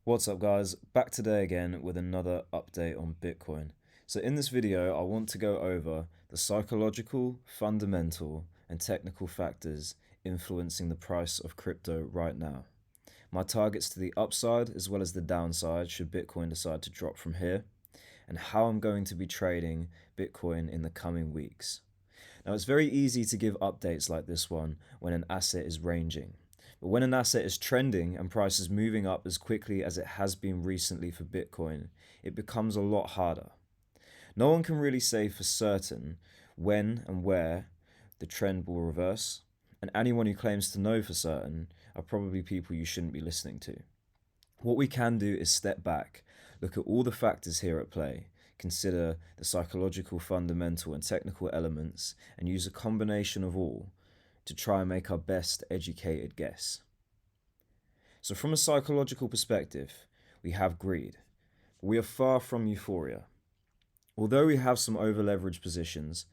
What's up guys, back today again with another update on Bitcoin. So in this video I want to go over the psychological, fundamental and technical factors influencing the price of crypto right now. My targets to the upside as well as the downside should Bitcoin decide to drop from here, and how I'm going to be trading Bitcoin in the coming weeks. Now it's very easy to give updates like this one when an asset is ranging. But when an asset is trending and price is moving up as quickly as it has been recently for Bitcoin, it becomes a lot harder. No one can really say for certain when and where the trend will reverse, and anyone who claims to know for certain are probably people you shouldn't be listening to. What we can do is step back, look at all the factors here at play, consider the psychological, fundamental and technical elements, and use a combination of all to try and make our best educated guess. So from a psychological perspective, we have greed. We are far from euphoria. Although we have some over-leveraged positions,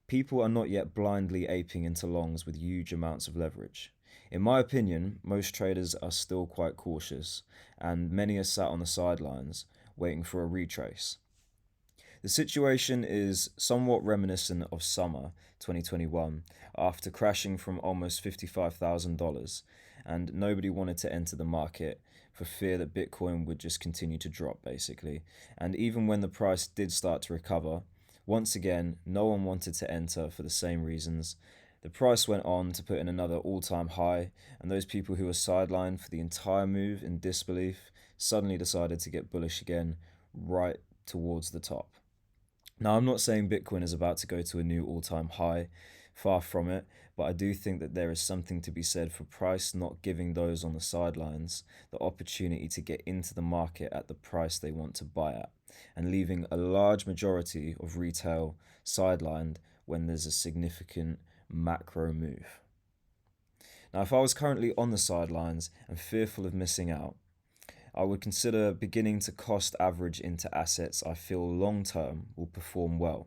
people are not yet blindly aping into longs with huge amounts of leverage. In my opinion, most traders are still quite cautious, and many are sat on the sidelines waiting for a retrace. The situation is somewhat reminiscent of summer 2021 after crashing from almost $55,000, and nobody wanted to enter the market for fear that Bitcoin would just continue to drop basically. And even when the price did start to recover, once again, no one wanted to enter for the same reasons. The price went on to put in another all-time high, and those people who were sidelined for the entire move in disbelief suddenly decided to get bullish again right towards the top. Now, I'm not saying Bitcoin is about to go to a new all-time high, far from it, but I do think that there is something to be said for price not giving those on the sidelines the opportunity to get into the market at the price they want to buy at, and leaving a large majority of retail sidelined when there's a significant macro move. Now, if I was currently on the sidelines and fearful of missing out, I would consider beginning to cost average into assets I feel long term will perform well,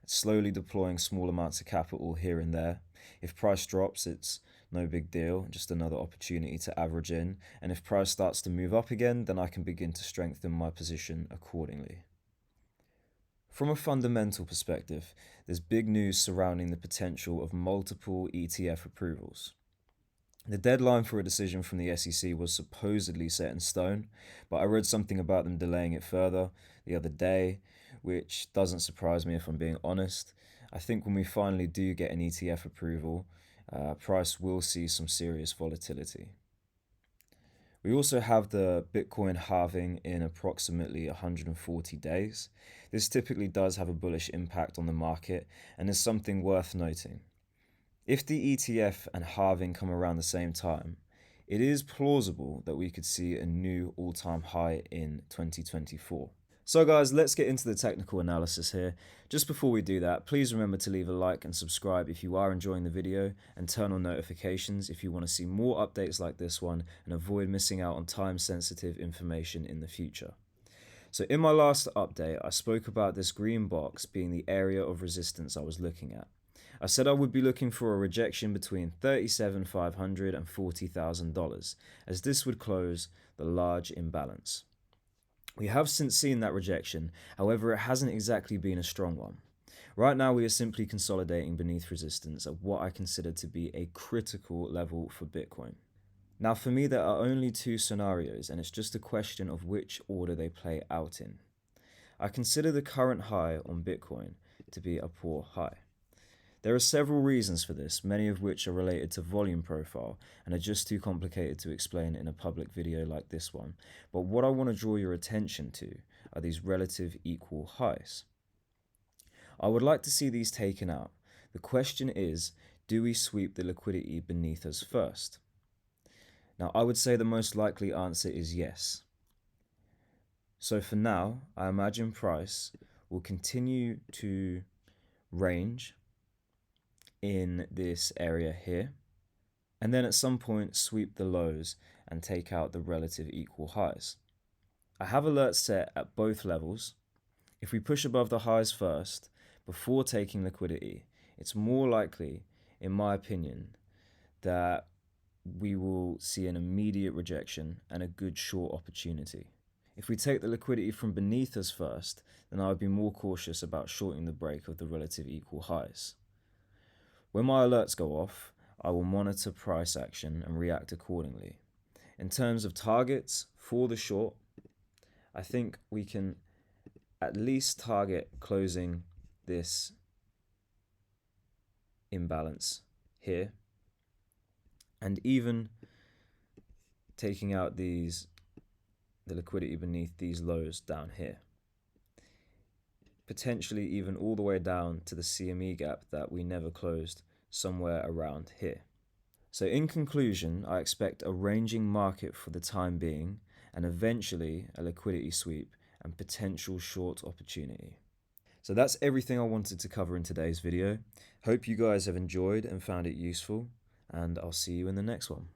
slowly deploying small amounts of capital here and there. If price drops, it's no big deal, just another opportunity to average in, and if price starts to move up again, then I can begin to strengthen my position accordingly. From a fundamental perspective, there's big news surrounding the potential of multiple ETF approvals. The deadline for a decision from the SEC was supposedly set in stone, but I read something about them delaying it further the other day, which doesn't surprise me if I'm being honest. I think when we finally do get an ETF approval, price will see some serious volatility. We also have the Bitcoin halving in approximately 140 days. This typically does have a bullish impact on the market and is something worth noting. If the ETF and halving come around the same time, it is plausible that we could see a new all-time high in 2024. So guys, let's get into the technical analysis here. Just before we do that, please remember to leave a like and subscribe if you are enjoying the video, and turn on notifications if you want to see more updates like this one and avoid missing out on time-sensitive information in the future. So in my last update, I spoke about this green box being the area of resistance I was looking at. I said I would be looking for a rejection between $37,500 and $40,000, as this would close the large imbalance. We have since seen that rejection, however it hasn't exactly been a strong one. Right now we are simply consolidating beneath resistance at what I consider to be a critical level for Bitcoin. Now for me there are only two scenarios, and it's just a question of which order they play out in. I consider the current high on Bitcoin to be a poor high. There are several reasons for this, many of which are related to volume profile and are just too complicated to explain in a public video like this one. But what I want to draw your attention to are these relative equal highs. I would like to see these taken out. The question is, do we sweep the liquidity beneath us first? Now, I would say the most likely answer is yes. So for now, I imagine price will continue to range in this area here, and then at some point sweep the lows and take out the relative equal highs. I have alerts set at both levels. If we push above the highs first, before taking liquidity, it's more likely, in my opinion, that we will see an immediate rejection and a good short opportunity. If we take the liquidity from beneath us first, then I would be more cautious about shorting the break of the relative equal highs. When my alerts go off, I will monitor price action and react accordingly. In terms of targets for the short, I think we can at least target closing this imbalance here, and even taking out the liquidity beneath these lows down here. Potentially even all the way down to the CME gap that we never closed, somewhere around here. So in conclusion, I expect a ranging market for the time being, and eventually a liquidity sweep and potential short opportunity. So that's everything I wanted to cover in today's video. Hope you guys have enjoyed and found it useful, and I'll see you in the next one.